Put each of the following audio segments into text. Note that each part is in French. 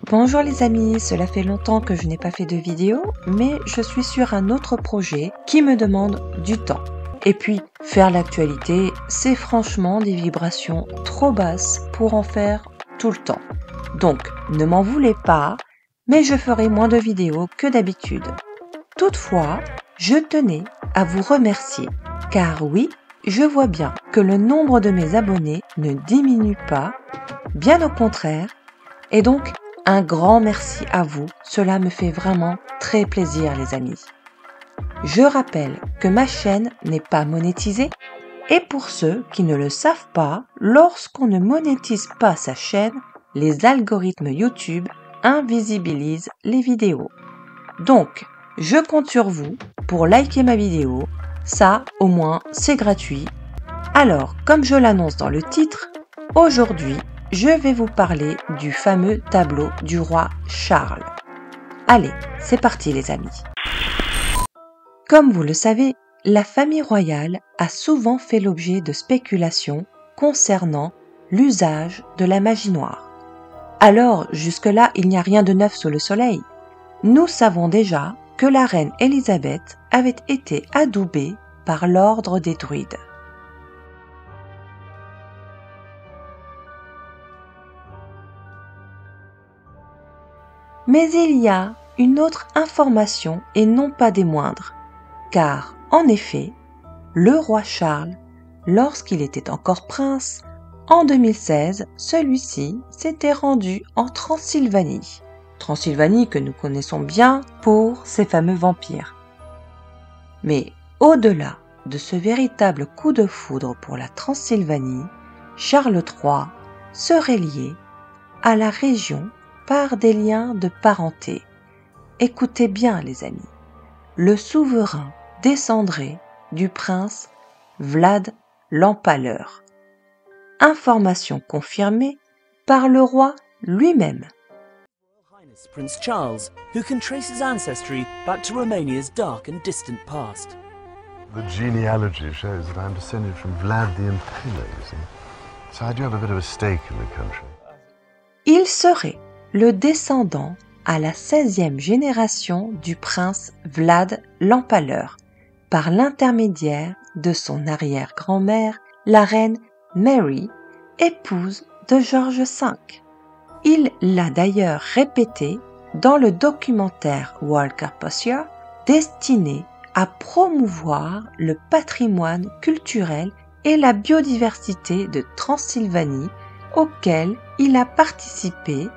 Bonjour les amis, cela fait longtemps que je n'ai pas fait de vidéo, mais je suis sur un autre projet qui me demande du temps. Et puis, faire l'actualité, c'est franchement des vibrations trop basses pour en faire tout le temps. Donc, ne m'en voulez pas, mais je ferai moins de vidéos que d'habitude. Toutefois, je tenais à vous remercier, car oui, je vois bien que le nombre de mes abonnés ne diminue pas, bien au contraire, et donc un grand merci à vous, cela me fait vraiment très plaisir les amis. Je rappelle que ma chaîne n'est pas monétisée, et pour ceux qui ne le savent pas, lorsqu'on ne monétise pas sa chaîne, les algorithmes YouTube invisibilisent les vidéos. Donc, je compte sur vous pour liker ma vidéo, ça au moins c'est gratuit. Alors, comme je l'annonce dans le titre, aujourd'hui, je vais vous parler du fameux tableau du roi Charles. Allez, c'est parti les amis. Comme vous le savez, la famille royale a souvent fait l'objet de spéculations concernant l'usage de la magie noire. Alors, jusque-là, il n'y a rien de neuf sous le soleil. Nous savons déjà que la reine Élisabeth avait été adoubée par l'ordre des druides. Mais il y a une autre information et non pas des moindres, car en effet, le roi Charles, lorsqu'il était encore prince, en 2016, celui-ci s'était rendu en Transylvanie. Transylvanie que nous connaissons bien pour ses fameux vampires. Mais au-delà de ce véritable coup de foudre pour la Transylvanie, Charles III serait lié à la région par des liens de parenté. Écoutez bien les amis, le souverain descendrait du prince Vlad l'Empaleur. Information confirmée par le roi lui-même. Prince Charles, who can trace his ancestry back to Romania's dark and distant past. The genealogy shows that I'm descended from Vlad the Impaler, you see. So I do have a bit of a stake in the country. Il serait le descendant à la 16e génération du prince Vlad l'Empaleur, par l'intermédiaire de son arrière-grand-mère, la reine Mary, épouse de George V. Il l'a d'ailleurs répété dans le documentaire Walker Posture, destiné à promouvoir le patrimoine culturel et la biodiversité de Transylvanie auquel il a participé,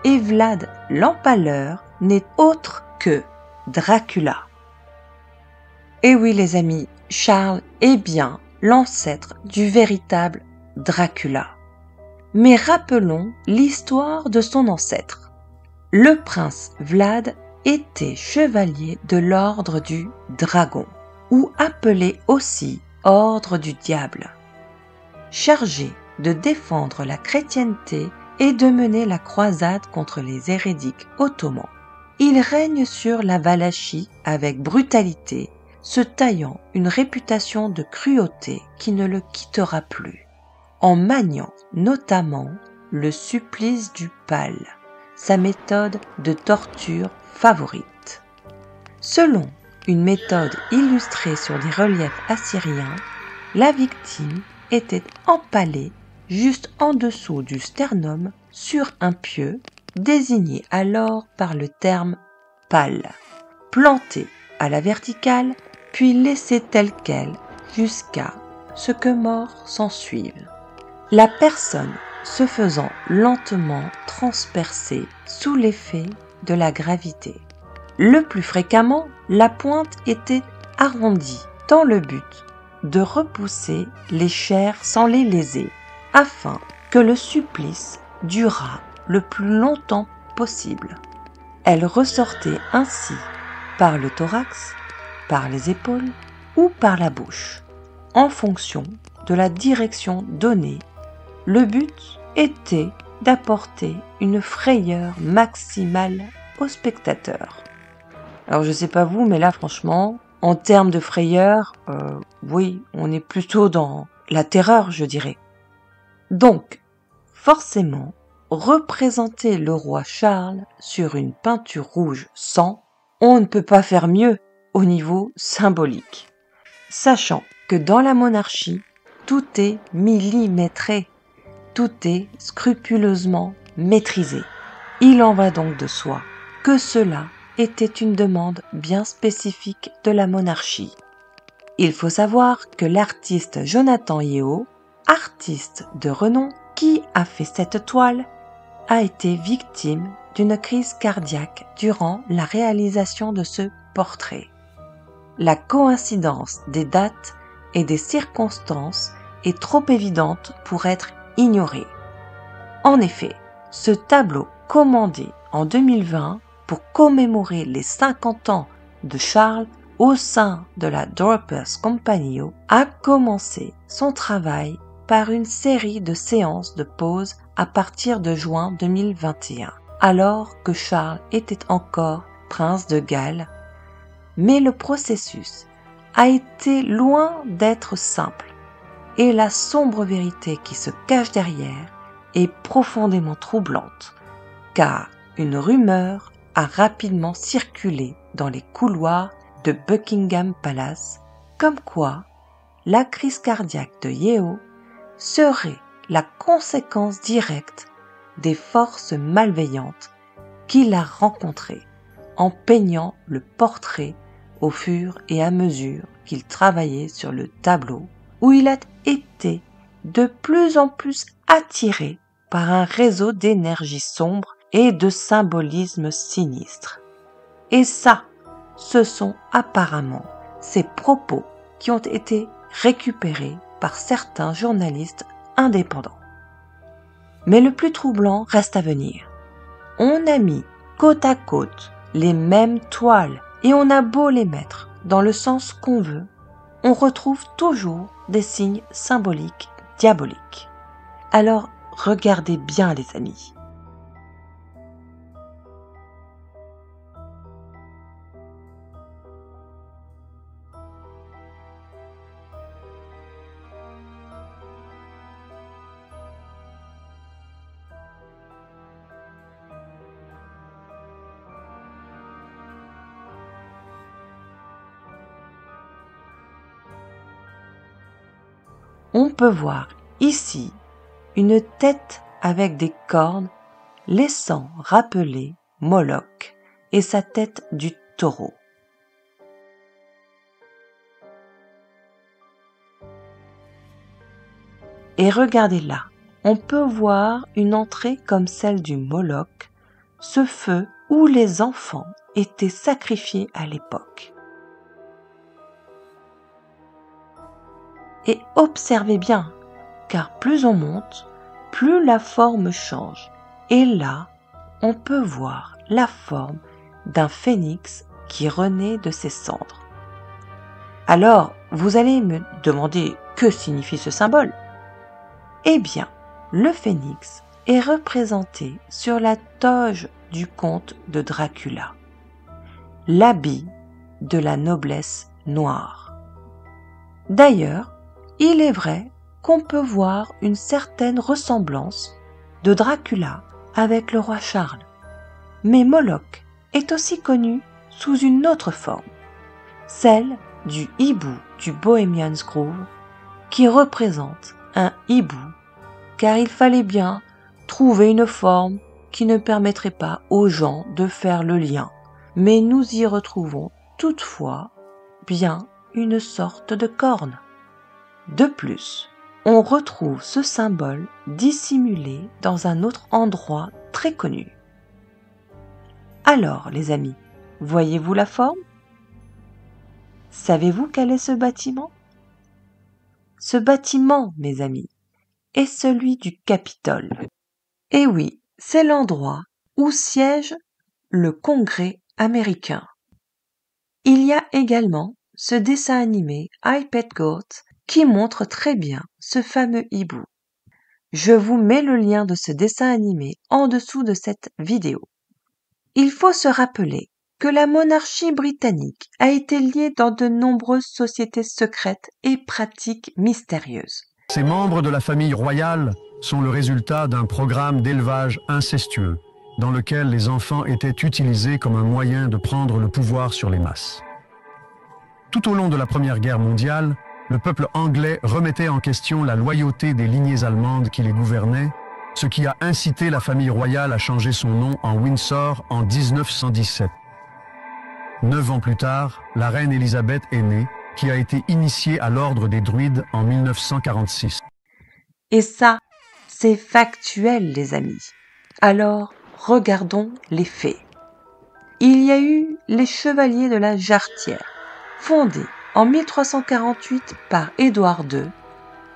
et Vlad l'Empaleur n'est autre que Dracula. Et oui les amis, Charles est bien l'ancêtre du véritable Dracula. Mais rappelons l'histoire de son ancêtre. Le prince Vlad était chevalier de l'ordre du Dragon, ou appelé aussi ordre du diable, chargé de défendre la chrétienté et de mener la croisade contre les hérétiques ottomans. Il règne sur la Valachie avec brutalité, se taillant une réputation de cruauté qui ne le quittera plus, en maniant notamment le supplice du pal, sa méthode de torture favorite. Selon une méthode illustrée sur des reliefs assyriens, la victime était empalée juste en dessous du sternum sur un pieu, désigné alors par le terme pal, plantée à la verticale, puis laissée telle quelle jusqu'à ce que mort s'ensuive. La personne se faisant lentement transpercer sous l'effet de la gravité. Le plus fréquemment, la pointe était arrondie dans le but de repousser les chairs sans les léser, afin que le supplice durât le plus longtemps possible. Elle ressortait ainsi par le thorax, par les épaules ou par la bouche, en fonction de la direction donnée. Le but était d'apporter une frayeur maximale au spectateur. Alors je sais pas vous, mais là franchement, en termes de frayeur, oui, on est plutôt dans la terreur, je dirais. Donc, forcément, représenter le roi Charles sur une peinture rouge sang, on ne peut pas faire mieux au niveau symbolique. Sachant que dans la monarchie, tout est millimétré, tout est scrupuleusement maîtrisé. Il en va donc de soi que cela était une demande bien spécifique de la monarchie. Il faut savoir que l'artiste Jonathan Yeo, artiste de renom qui a fait cette toile, a été victime d'une crise cardiaque durant la réalisation de ce portrait. La coïncidence des dates et des circonstances est trop évidente pour être ignorée. En effet, ce tableau commandé en 2020 pour commémorer les 50 ans de Charles au sein de la Draper's Company a commencé son travail par une série de séances de pause à partir de juin 2021, alors que Charles était encore prince de Galles. Mais le processus a été loin d'être simple et la sombre vérité qui se cache derrière est profondément troublante, car une rumeur a rapidement circulé dans les couloirs de Buckingham Palace, comme quoi la crise cardiaque de Yeo serait la conséquence directe des forces malveillantes qu'il a rencontrées en peignant le portrait au fur et à mesure qu'il travaillait sur le tableau, où il a été de plus en plus attiré par un réseau d'énergie sombre et de symbolisme sinistre. Et ça, ce sont apparemment ces propos qui ont été récupérés par certains journalistes indépendants. Mais le plus troublant reste à venir. On a mis côte à côte les mêmes toiles et on a beau les mettre dans le sens qu'on veut, on retrouve toujours des signes symboliques diaboliques. Alors regardez bien les amis. On peut voir ici une tête avec des cornes laissant rappeler Moloch et sa tête du taureau. Et regardez là, on peut voir une entrée comme celle du Moloch, ce feu où les enfants étaient sacrifiés à l'époque. Et observez bien, car plus on monte, plus la forme change. Et là, on peut voir la forme d'un phénix qui renaît de ses cendres. Alors, vous allez me demander que signifie ce symbole ? Eh bien, le phénix est représenté sur la toge du comte de Dracula, l'habit de la noblesse noire. D'ailleurs, il est vrai qu'on peut voir une certaine ressemblance de Dracula avec le roi Charles. Mais Moloch est aussi connu sous une autre forme, celle du hibou du Bohemian's Grove, qui représente un hibou, car il fallait bien trouver une forme qui ne permettrait pas aux gens de faire le lien. Mais nous y retrouvons toutefois bien une sorte de corne. De plus, on retrouve ce symbole dissimulé dans un autre endroit très connu. Alors, les amis, voyez-vous la forme ? Savez-vous quel est ce bâtiment ? Ce bâtiment, mes amis, est celui du Capitole. Et oui, c'est l'endroit où siège le Congrès américain. Il y a également ce dessin animé I Pet Goat qui montre très bien ce fameux hibou. Je vous mets le lien de ce dessin animé en dessous de cette vidéo. Il faut se rappeler que la monarchie britannique a été liée dans de nombreuses sociétés secrètes et pratiques mystérieuses. Ces membres de la famille royale sont le résultat d'un programme d'élevage incestueux, dans lequel les enfants étaient utilisés comme un moyen de prendre le pouvoir sur les masses. Tout au long de la Première Guerre mondiale, le peuple anglais remettait en question la loyauté des lignées allemandes qui les gouvernaient, ce qui a incité la famille royale à changer son nom en Windsor en 1917. 9 ans plus tard, la reine Élisabeth est née, qui a été initiée à l'ordre des druides en 1946. Et ça, c'est factuel, les amis. Alors, regardons les faits. Il y a eu les Chevaliers de la Jarretière, fondés en 1348 par Édouard II.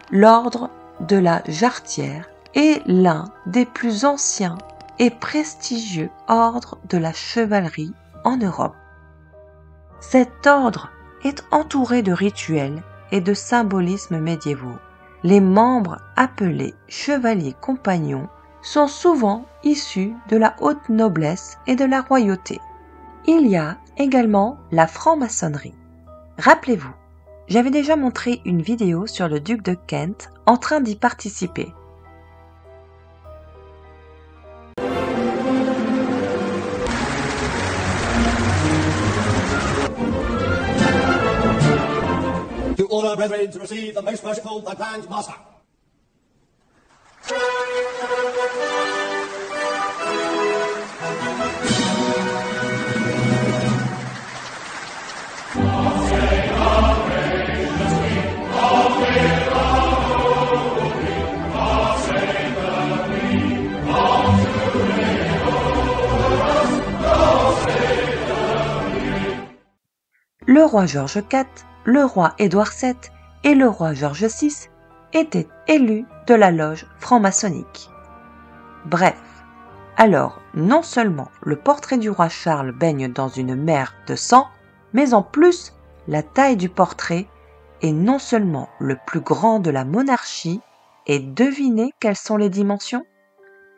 L'ordre de la Jarretière est l'un des plus anciens et prestigieux ordres de la chevalerie en Europe. Cet ordre est entouré de rituels et de symbolismes médiévaux. Les membres appelés chevaliers compagnons sont souvent issus de la haute noblesse et de la royauté. Il y a également la franc-maçonnerie. Rappelez-vous, j'avais déjà montré une vidéo sur le duc de Kent en train d'y participer. To all our brethren to receive the most merciful, the Grand Master. Le roi George IV, le roi Édouard VII et le roi George VI étaient élus de la loge franc-maçonnique. Bref, alors non seulement le portrait du roi Charles baigne dans une mer de sang, mais en plus la taille du portrait est non seulement le plus grand de la monarchie, et devinez quelles sont les dimensions?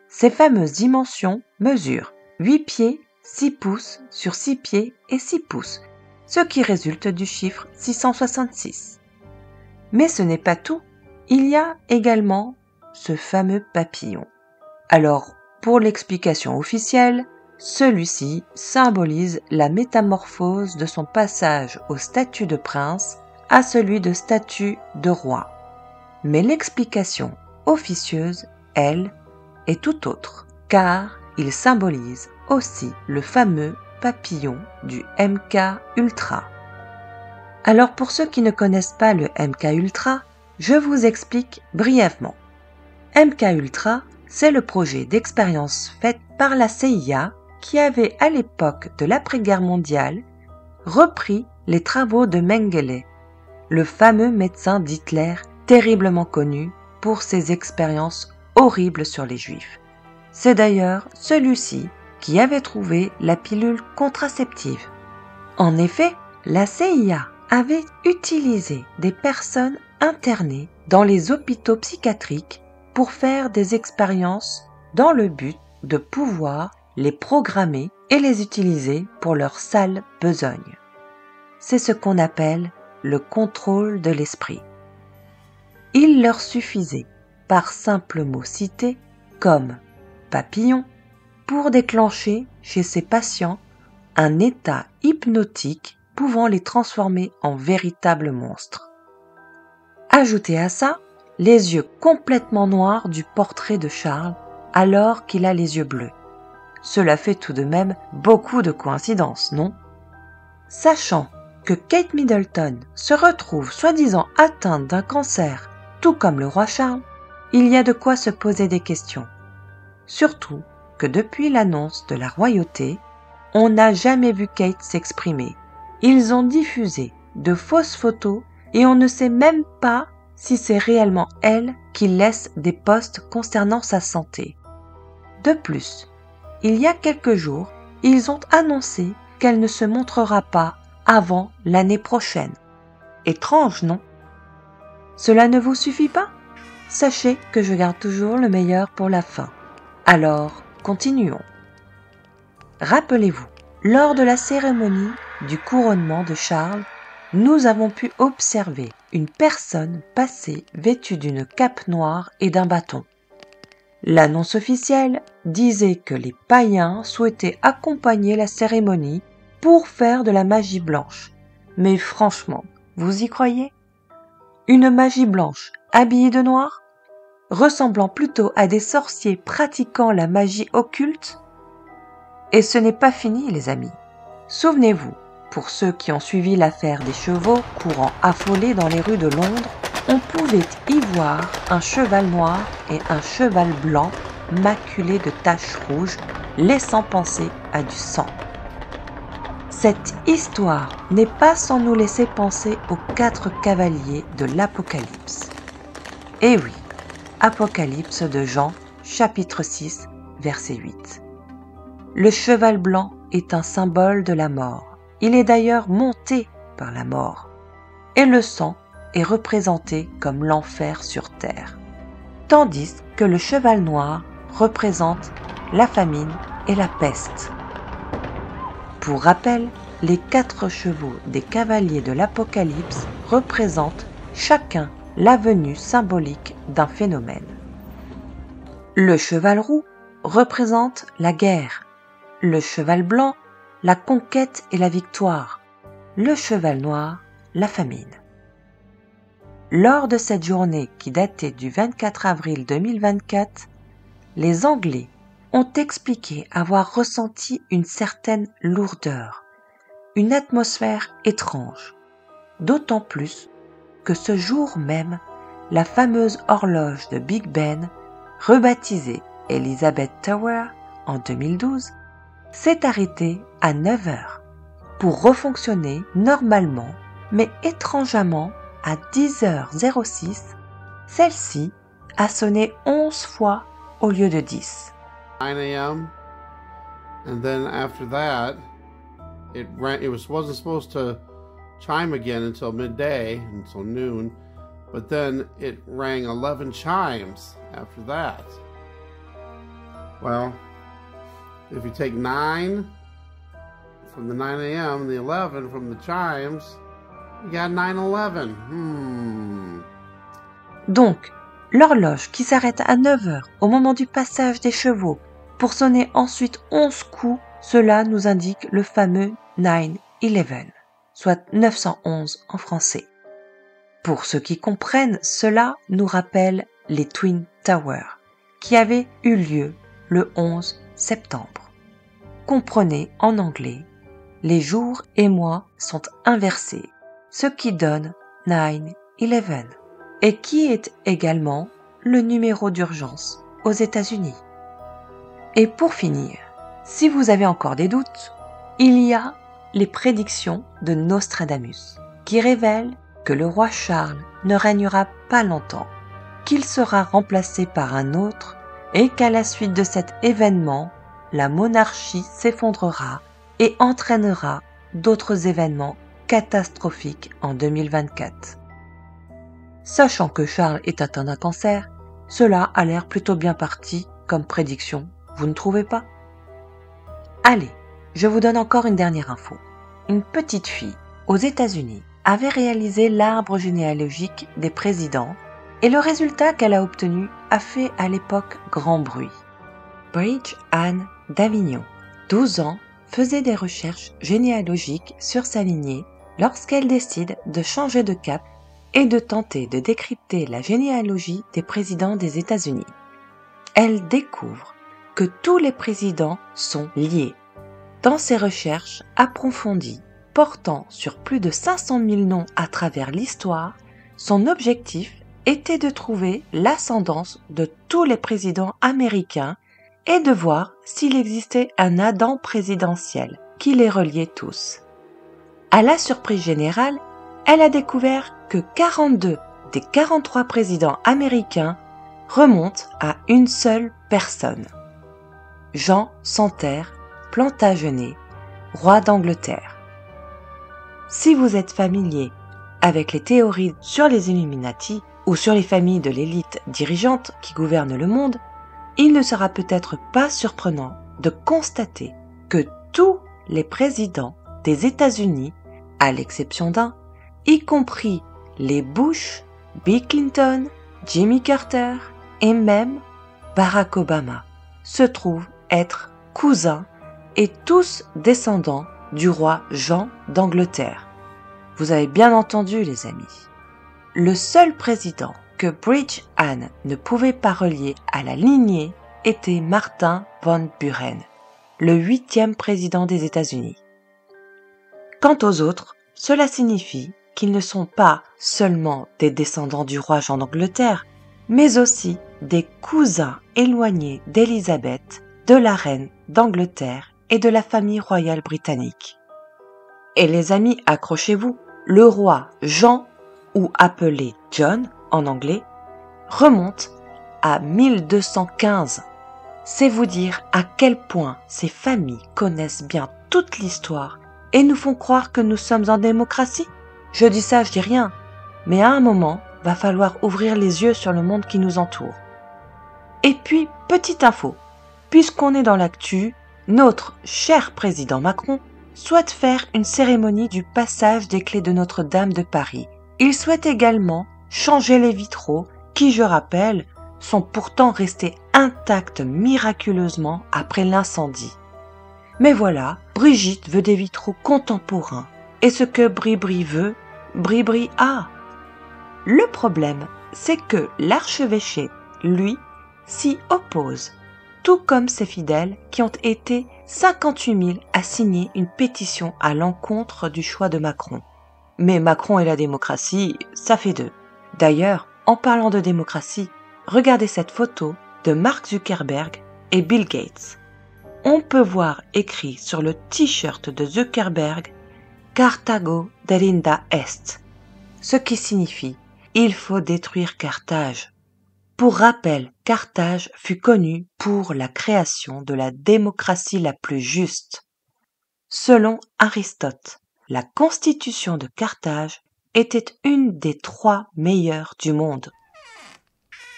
Ces fameuses dimensions mesurent 8 pieds, 6 pouces sur 6 pieds et 6 pouces, ce qui résulte du chiffre 666. Mais ce n'est pas tout, il y a également ce fameux papillon. Alors, pour l'explication officielle, celui-ci symbolise la métamorphose de son passage au statut de prince à celui de statut de roi. Mais l'explication officieuse, elle, est tout autre, car il symbolise aussi le fameux papillon du MK Ultra. Alors pour ceux qui ne connaissent pas le MK Ultra, je vous explique brièvement. MK Ultra, c'est le projet d'expérience fait par la CIA qui avait à l'époque de l'après-guerre mondiale repris les travaux de Mengele, le fameux médecin d'Hitler terriblement connu pour ses expériences horribles sur les Juifs. C'est d'ailleurs celui-ci qui avait trouvé la pilule contraceptive. En effet, la CIA avait utilisé des personnes internées dans les hôpitaux psychiatriques pour faire des expériences dans le but de pouvoir les programmer et les utiliser pour leur sale besogne. C'est ce qu'on appelle le contrôle de l'esprit. Il leur suffisait, par simples mots cités, comme papillon, pour déclencher chez ces patients un état hypnotique pouvant les transformer en véritables monstres. Ajoutez à ça les yeux complètement noirs du portrait de Charles alors qu'il a les yeux bleus. Cela fait tout de même beaucoup de coïncidences, non? Sachant que Kate Middleton se retrouve soi-disant atteinte d'un cancer, tout comme le roi Charles, il y a de quoi se poser des questions. Surtout que depuis l'annonce de la royauté, on n'a jamais vu Kate s'exprimer. Ils ont diffusé de fausses photos et on ne sait même pas si c'est réellement elle qui laisse des posts concernant sa santé. De plus, il y a quelques jours, ils ont annoncé qu'elle ne se montrera pas avant l'année prochaine. Étrange, non? Cela ne vous suffit pas? Sachez que je garde toujours le meilleur pour la fin. Alors, continuons. Rappelez-vous, lors de la cérémonie du couronnement de Charles, nous avons pu observer une personne passer vêtue d'une cape noire et d'un bâton. L'annonce officielle disait que les païens souhaitaient accompagner la cérémonie pour faire de la magie blanche. Mais franchement, vous y croyez? Une magie blanche habillée de noir, ressemblant plutôt à des sorciers pratiquant la magie occulte? Et ce n'est pas fini, les amis. Souvenez-vous, pour ceux qui ont suivi l'affaire des chevaux courant affolés dans les rues de Londres, on pouvait y voir un cheval noir et un cheval blanc maculés de taches rouges, laissant penser à du sang. Cette histoire n'est pas sans nous laisser penser aux 4 cavaliers de l'Apocalypse. Eh oui, Apocalypse de Jean, chapitre 6, verset 8. Le cheval blanc est un symbole de la mort. Il est d'ailleurs monté par la mort. Et le sang est représenté comme l'enfer sur terre. Tandis que le cheval noir représente la famine et la peste. Pour rappel, les 4 chevaux des cavaliers de l'Apocalypse représentent chacun la venue symbolique d'un phénomène. Le cheval roux représente la guerre, le cheval blanc, la conquête et la victoire, le cheval noir, la famine. Lors de cette journée qui datait du 24 avril 2024, les Anglais ont expliqué avoir ressenti une certaine lourdeur, une atmosphère étrange, d'autant plus que ce jour même, la fameuse horloge de Big Ben, rebaptisée Elizabeth Tower en 2012, s'est arrêtée à 9 heures pour refonctionner normalement, mais étrangement à 10h06, celle-ci a sonné 11 fois au lieu de 10. 9 a.m. and then after that, it wasn't supposed to chime again until midday, until noon, but then it rang 11 chimes after that. Well, if you take 9 from the 9 a.m. and the 11 from the chimes, you got 9/11. Donc, l'horloge qui s'arrête à 9 heures au moment du passage des chevaux pour sonner ensuite 11 coups, cela nous indique le fameux 9/11, soit 911 en français. Pour ceux qui comprennent, cela nous rappelle les Twin Towers, qui avaient eu lieu le 11 septembre. Comprenez en anglais, les jours et mois sont inversés, ce qui donne 9/11, et qui est également le numéro d'urgence aux États-Unis. Et pour finir, si vous avez encore des doutes, il y a les prédictions de Nostradamus, qui révèlent que le roi Charles ne régnera pas longtemps, qu'il sera remplacé par un autre et qu'à la suite de cet événement, la monarchie s'effondrera et entraînera d'autres événements catastrophiques en 2024. Sachant que Charles est atteint d'un cancer, cela a l'air plutôt bien parti comme prédiction, vous ne trouvez pas? Allez, je vous donne encore une dernière info. Une petite fille aux États-Unis avait réalisé l'arbre généalogique des présidents et le résultat qu'elle a obtenu a fait à l'époque grand bruit. Bridget Anne d'Avignon, 12 ans, faisait des recherches généalogiques sur sa lignée lorsqu'elle décide de changer de cap et de tenter de décrypter la généalogie des présidents des États-Unis. Elle découvre que tous les présidents sont liés. Dans ses recherches approfondies, portant sur plus de 500 000 noms à travers l'histoire, son objectif était de trouver l'ascendance de tous les présidents américains et de voir s'il existait un Adam présidentiel qui les reliait tous. À la surprise générale, elle a découvert que 42 des 43 présidents américains remontent à une seule personne. Jean Santerre Plantagenet, roi d'Angleterre. Si vous êtes familier avec les théories sur les Illuminati ou sur les familles de l'élite dirigeante qui gouverne le monde, il ne sera peut-être pas surprenant de constater que tous les présidents des États-Unis, à l'exception d'un, y compris les Bush, Bill Clinton, Jimmy Carter et même Barack Obama se trouvent être cousins et tous descendants du roi Jean d'Angleterre. Vous avez bien entendu, les amis. Le seul président que Bridge Anne ne pouvait pas relier à la lignée était Martin Van Buren, le 8e président des États-Unis. Quant aux autres, cela signifie qu'ils ne sont pas seulement des descendants du roi Jean d'Angleterre, mais aussi des cousins éloignés d'Élisabeth, de la reine d'Angleterre et de la famille royale britannique. Et les amis, accrochez-vous, le roi Jean, ou appelé John en anglais, remonte à 1215. C'est vous dire à quel point ces familles connaissent bien toute l'histoire et nous font croire que nous sommes en démocratie. Je dis ça, je dis rien, mais à un moment, va falloir ouvrir les yeux sur le monde qui nous entoure. Et puis, petite info, puisqu'on est dans l'actu, notre cher président Macron souhaite faire une cérémonie du passage des clés de Notre-Dame de Paris. Il souhaite également changer les vitraux qui, je rappelle, sont pourtant restés intacts miraculeusement après l'incendie. Mais voilà, Brigitte veut des vitraux contemporains. Et ce que Bribri veut, Bribri a. Le problème, c'est que l'archevêché, lui, s'y oppose, tout comme ses fidèles qui ont été 58 000 à signer une pétition à l'encontre du choix de Macron. Mais Macron et la démocratie, ça fait deux. D'ailleurs, en parlant de démocratie, regardez cette photo de Mark Zuckerberg et Bill Gates. On peut voir écrit sur le t-shirt de Zuckerberg « Carthago derinda est », ce qui signifie « Il faut détruire Carthage ». Pour rappel, Carthage fut connue pour la création de la démocratie la plus juste. Selon Aristote, la constitution de Carthage était une des 3 meilleures du monde.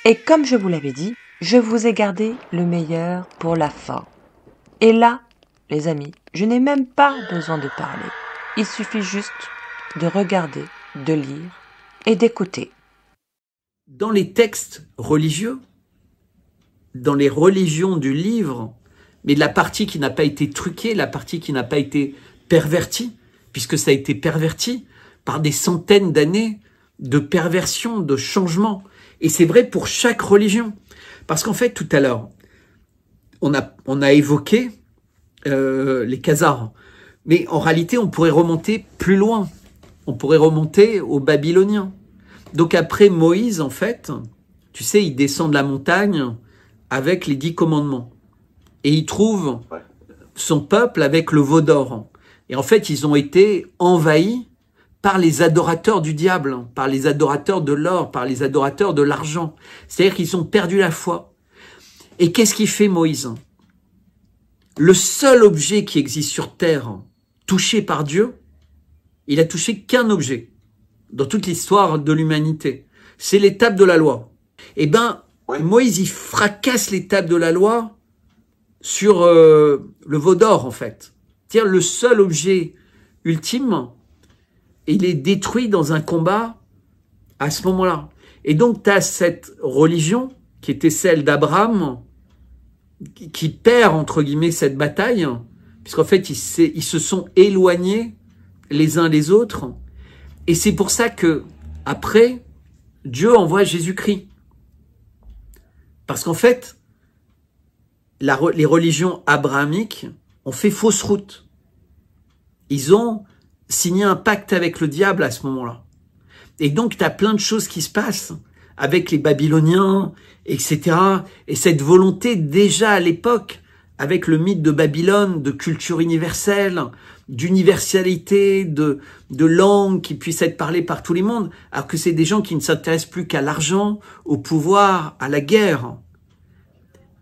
Et comme je vous l'avais dit, je vous ai gardé le meilleur pour la fin. Et là, les amis, je n'ai même pas besoin de parler. Il suffit juste de regarder, de lire et d'écouter. Dans les textes religieux, dans les religions du livre, mais la partie qui n'a pas été truquée, la partie qui n'a pas été pervertie, puisque ça a été perverti par des centaines d'années de perversion, de changement. Et c'est vrai pour chaque religion. Parce qu'en fait, tout à l'heure, on a évoqué les Khazars. Mais en réalité, on pourrait remonter plus loin. On pourrait remonter aux Babyloniens. Donc après Moïse, en fait, tu sais, il descend de la montagne avec les 10 commandements. Et il trouve son peuple avec le veau d'or. Et en fait, ils ont été envahis par les adorateurs du diable, par les adorateurs de l'or, par les adorateurs de l'argent. C'est-à-dire qu'ils ont perdu la foi. Et qu'est-ce qu'il fait Moïse? Le seul objet qui existe sur terre touché par Dieu, il a touché qu'un objet dans toute l'histoire de l'humanité. C'est l'étape de la loi. Eh ben, Moïse, il fracasse l'étape de la loi sur le veau d'or, en fait. C'est-à-dire le seul objet ultime, il est détruit dans un combat à ce moment-là. Et donc, tu as cette religion qui était celle d'Abraham, qui perd, entre guillemets, cette bataille, puisqu'en fait, ils se sont éloignés les uns les autres. Et c'est pour ça que, après, Dieu envoie Jésus-Christ. Parce qu'en fait, les religions abrahamiques ont fait fausse route. Ils ont signé un pacte avec le diable à ce moment-là. Et donc, tu as plein de choses qui se passent avec les Babyloniens, etc. Et cette volonté, déjà à l'époque, avec le mythe de Babylone, de culture universelle, d'universalité, de langue qui puisse être parlée par tout le monde, alors que c'est des gens qui ne s'intéressent plus qu'à l'argent, au pouvoir, à la guerre.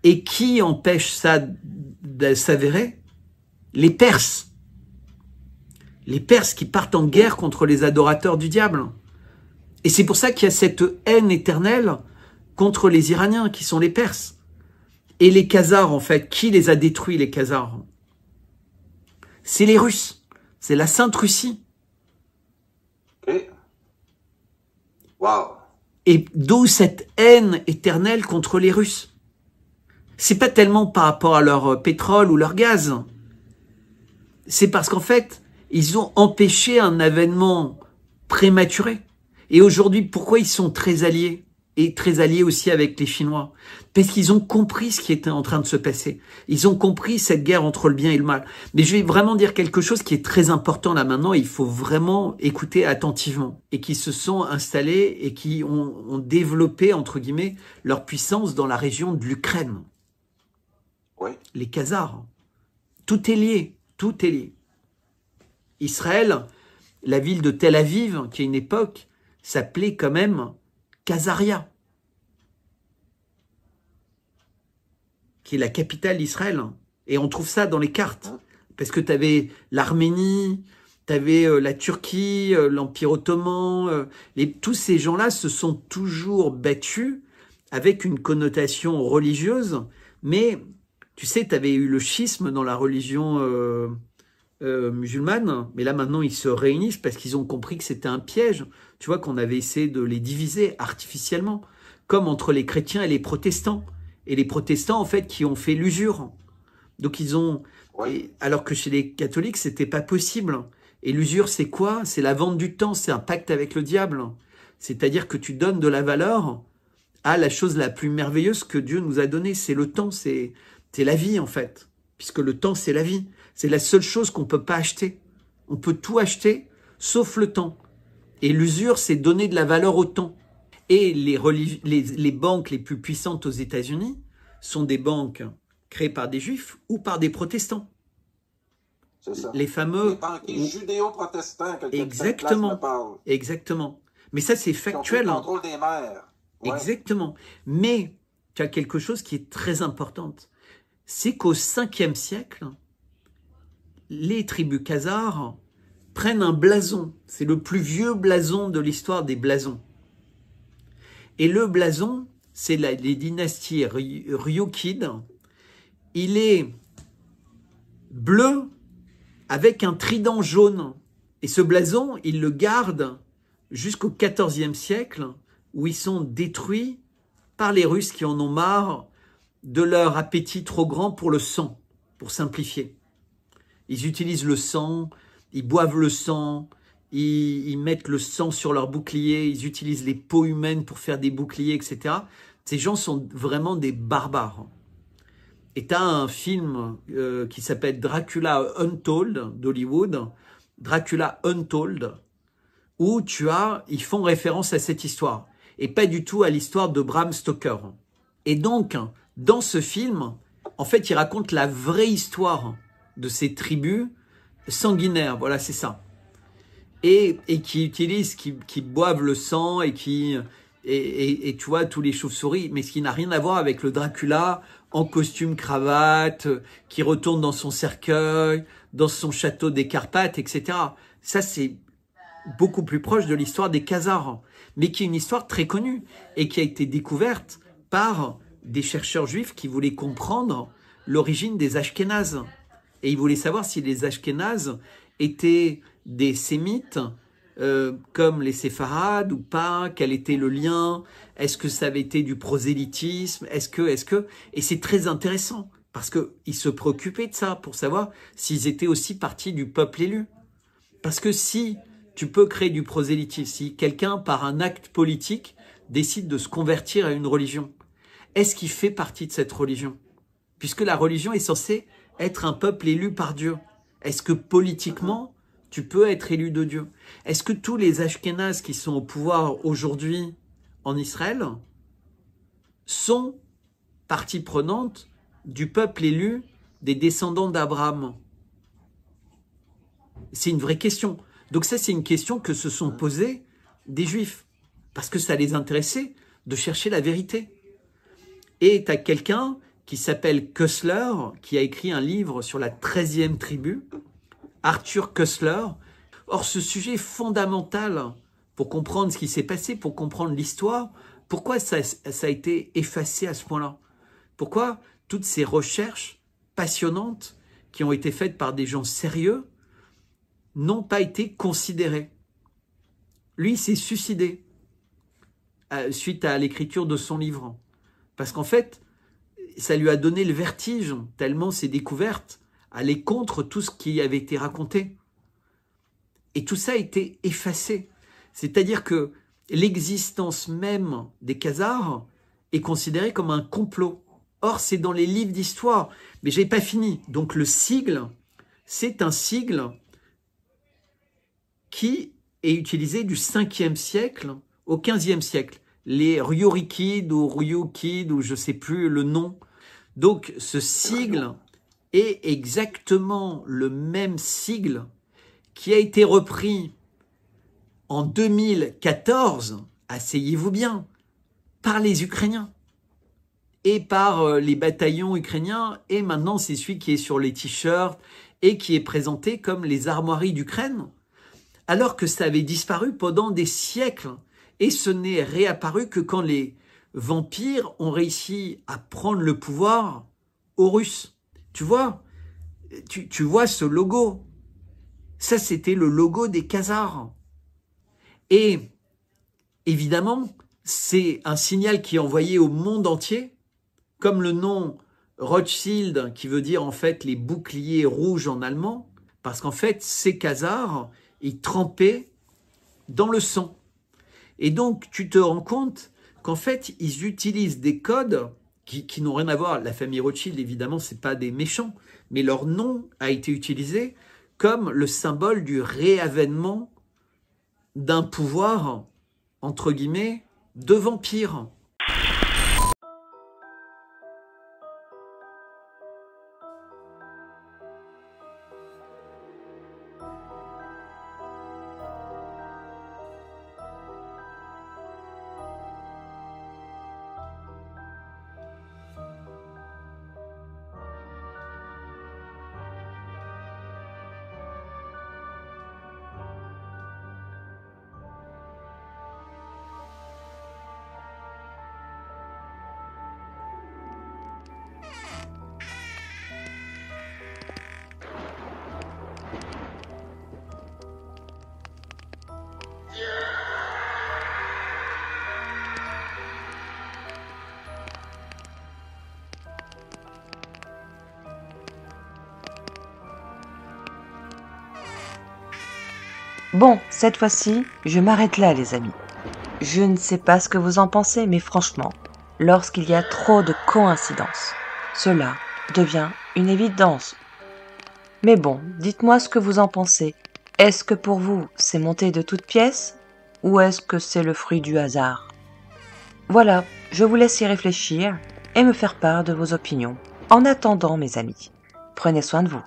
Et qui empêche ça de s'avérer? Les Perses. Les Perses qui partent en guerre contre les adorateurs du diable. Et c'est pour ça qu'il y a cette haine éternelle contre les Iraniens, qui sont les Perses. Et les Khazars, en fait, qui les a détruits, les Khazars? C'est les Russes. C'est la Sainte Russie. Okay. Wow. Et d'où cette haine éternelle contre les Russes. C'est pas tellement par rapport à leur pétrole ou leur gaz. C'est parce qu'en fait, ils ont empêché un événement prématuré. Et aujourd'hui, pourquoi ils sont très alliés? Et très alliés aussi avec les Chinois? Parce qu'ils ont compris ce qui était en train de se passer. Ils ont compris cette guerre entre le bien et le mal. Mais je vais vraiment dire quelque chose qui est très important là maintenant. Il faut vraiment écouter attentivement. Et qui se sont installés et qui ont développé, entre guillemets, leur puissance dans la région de l'Ukraine. Oui. Les Khazars. Tout est lié. Tout est lié. Israël, la ville de Tel Aviv, qui à une époque s'appelait quand même Khazaria, qui est la capitale d'Israël. Et on trouve ça dans les cartes. Parce que tu avais l'Arménie, tu avais la Turquie, l'Empire ottoman. Tous ces gens-là se sont toujours battus avec une connotation religieuse. Mais tu sais, tu avais eu le schisme dans la religion musulmane. Mais là, maintenant, ils se réunissent parce qu'ils ont compris que c'était un piège. Tu vois, qu'on avait essayé de les diviser artificiellement. Comme entre les chrétiens et les protestants. Et les protestants, en fait, qui ont fait l'usure. Donc, ils ont... Oui. Alors que chez les catholiques, c'était pas possible. Et l'usure, c'est quoi? C'est la vente du temps, c'est un pacte avec le diable. C'est-à-dire que tu donnes de la valeur à la chose la plus merveilleuse que Dieu nous a donnée. C'est le temps, c'est la vie, en fait. Puisque le temps, c'est la vie. C'est la seule chose qu'on peut pas acheter. On peut tout acheter, sauf le temps. Et l'usure, c'est donner de la valeur au temps. Et les banques les plus puissantes aux États-Unis sont des banques créées par des juifs ou par des protestants. C'est ça. Les fameux... Les banquiers judéo-protestants, que Exactement. me parle. Exactement. Mais ça, c'est Qui ont pris factuel. le Hein. contrôle des mers. Ouais. Exactement. Mais tu as quelque chose qui est très important. C'est qu'au 5e siècle, les tribus khazars prennent un blason. C'est le plus vieux blason de l'histoire des blasons. Et le blason, c'est les dynasties ryukides. Il est bleu avec un trident jaune. Et ce blason, ils le gardent jusqu'au XIVe siècle, où ils sont détruits par les Russes qui en ont marre de leur appétit trop grand pour le sang, pour simplifier. Ils utilisent le sang, ils boivent le sang, ils mettent le sang sur leurs boucliers, ils utilisent les peaux humaines pour faire des boucliers, etc. Ces gens sont vraiment des barbares. Et tu as un film qui s'appelle Dracula Untold d'Hollywood, Dracula Untold, où ils font référence à cette histoire, et pas du tout à l'histoire de Bram Stoker. Et donc, dans ce film, en fait, il raconte la vraie histoire de ces tribus sanguinaires, voilà, c'est ça. Et qui utilisent, qui boivent le sang et tu vois, tous les chauves-souris, mais ce qui n'a rien à voir avec le Dracula en costume cravate, qui retourne dans son cercueil, dans son château des Carpates, etc. Ça, c'est beaucoup plus proche de l'histoire des Khazars, mais qui est une histoire très connue et qui a été découverte par des chercheurs juifs qui voulaient comprendre l'origine des Ashkénazes. Et ils voulaient savoir si les Ashkénazes étaient des sémites comme les séfarades ou pas, quel était le lien, est-ce que ça avait été du prosélytisme, est-ce que... Et c'est très intéressant, parce qu'ils se préoccupaient de ça, pour savoir s'ils étaient aussi partie du peuple élu. Parce que si tu peux créer du prosélytisme, si quelqu'un, par un acte politique, décide de se convertir à une religion, est-ce qu'il fait partie de cette religion? Puisque la religion est censée être un peuple élu par Dieu. Est-ce que politiquement, tu peux être élu de Dieu? Est-ce que tous les Ashkénazes qui sont au pouvoir aujourd'hui en Israël sont partie prenante du peuple élu des descendants d'Abraham? C'est une vraie question. Donc ça, c'est une question que se sont posées des Juifs, parce que ça les intéressait de chercher la vérité. Et tu as quelqu'un qui s'appelle Koestler, qui a écrit un livre sur la 13e tribu, Arthur Koestler. Or, ce sujet est fondamental pour comprendre ce qui s'est passé, pour comprendre l'histoire. Pourquoi ça a été effacé à ce point-là? Pourquoi toutes ces recherches passionnantes qui ont été faites par des gens sérieux n'ont pas été considérées? Lui, il s'est suicidé suite à l'écriture de son livre. Parce qu'en fait, ça lui a donné le vertige, tellement ses découvertes allaient contre tout ce qui avait été raconté. Et tout ça a été effacé. C'est-à-dire que l'existence même des Khazars est considérée comme un complot. Or, c'est dans les livres d'histoire. Mais je n'ai pas fini. Donc le sigle, c'est un sigle qui est utilisé du 5e siècle au 15e siècle. Les Ryurikides ou Ryukid, ou je ne sais plus le nom. Donc ce sigle est exactement le même sigle qui a été repris en 2014, asseyez-vous bien, par les Ukrainiens et par les bataillons ukrainiens. Et maintenant, c'est celui qui est sur les t-shirts et qui est présenté comme les armoiries d'Ukraine, alors que ça avait disparu pendant des siècles. Et ce n'est réapparu que quand les vampires ont réussi à prendre le pouvoir aux Russes. Tu vois ce logo. Ça, c'était le logo des Khazars. Et évidemment, c'est un signal qui est envoyé au monde entier, comme le nom Rothschild, qui veut dire en fait les boucliers rouges en allemand, parce qu'en fait, ces Khazars, ils trempaient dans le sang. Et donc, tu te rends compte qu'en fait, ils utilisent des codes qui n'ont rien à voir. La famille Rothschild, évidemment, c'est pas des méchants, mais leur nom a été utilisé comme le symbole du réavènement d'un pouvoir, entre guillemets, de vampires. Bon, cette fois-ci, je m'arrête là, les amis. Je ne sais pas ce que vous en pensez, mais franchement, lorsqu'il y a trop de coïncidences, cela devient une évidence. Mais bon, dites-moi ce que vous en pensez. Est-ce que pour vous, c'est monté de toutes pièces, ou est-ce que c'est le fruit du hasard? Voilà, je vous laisse y réfléchir et me faire part de vos opinions. En attendant, mes amis, prenez soin de vous.